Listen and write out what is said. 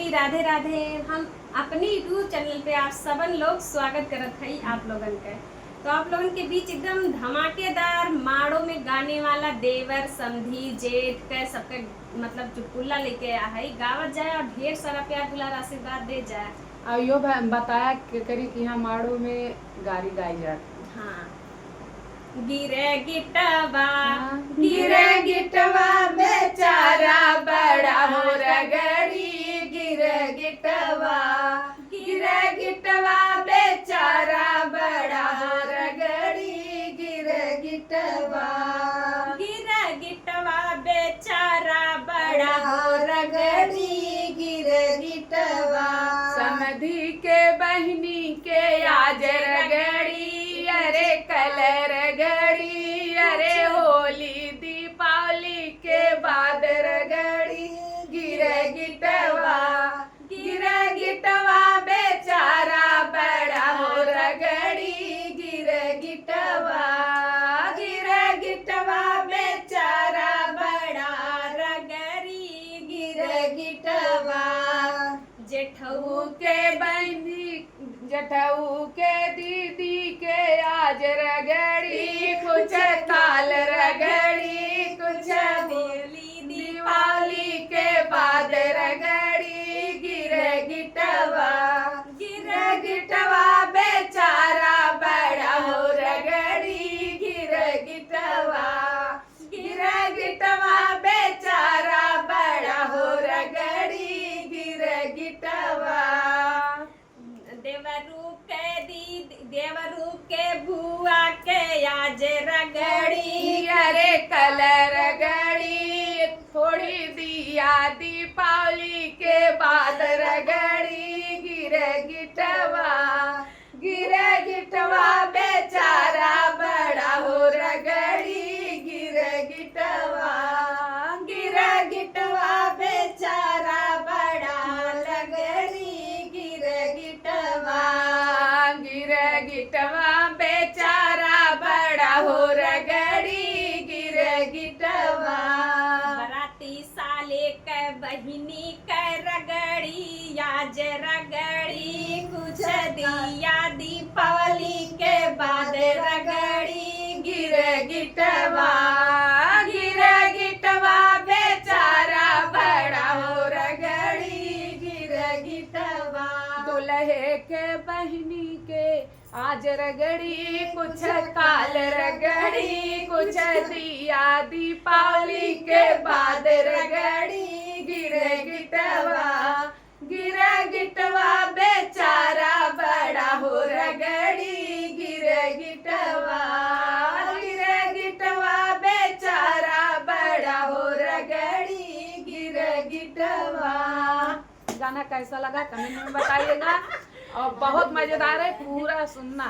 जी राधे राधे। हम अपनी यूट्यूब चैनल पे आप सबन लोग स्वागत करत हई आप लोगन के। तो आप लोगन के बीच एकदम धमाकेदार माड़ो में गाने वाला देवर समधी जेठ के सबके मतलब चुटकुल्ला लेके आया है, गावत जाए और ढेर सारा प्यार दुलार आशीर्वाद दे जाए। और यो बताया कि करी कि यहाँ माड़ो में गाड़ी गाई जाती। हाँ, गिरे गिटवा गिरे गिटवा बेचारा बड़ा हो रगड़ी, गिरे गिटवा बेचारा बड़ा हो रगड़ी, गिरे गिटवा बेचारा बड़ा हो रगड़ी, गिरे गिटवा समधी के बहनी के आज रगड़ी, अरे कलर रगड़ी, अरे होली दीपावली के बाद रगड़ी, गिरे गिटवा बेचारा बड़ा हो रगड़ी, गिरे गिटवा बेचारा बड़ा रगड़ी, गिरे गिटवा जेठऊ जठऊ के दीदी के आज रगड़ी, कुछ काल रगड़ी, कुछ दिवाली के बाद रगड़ी, गिरे गिटवा बेचारा बड़ा हो रगड़ी, गिरे गिटवा बेचारा बड़ा हो रगड़ी, गिरे गिटवा देवरू के बुआ के आज रगड़ी, अरे कलर रगड़ी, थोड़ी दिया दीपावली के बाद रगड़ी, गिरे गिटवा बेचारा बड़ा हो रगड़ी, गिरे गिटवा बेचारा बड़ा रगड़ी, गिरे गिटवा बेचारा बड़ा हो रगड़ी, गिरे गिटवा बराती साले के बहिनी के रगड़ी, आज रगड़ी, कुछ दिया दीपावली के बाद रगड़ी, गिरे गिटवा बेचारा बड़ा हो रगड़ी, गिरे गिटवा दुल्हे के बहनी के आज रगड़ी, कुछ काल रगड़ी, कुछ दिया दीपावली के बाद रगड़ी, गिरे गिटवा बेचारा बड़ा हो रगड़ी, गिरे गिटवा बेचारा बड़ा हो रगड़ी, गिरे गिटवा। गाना कैसा लगा कमेंट में बताइएगा और बहुत मजेदार है, पूरा सुनना।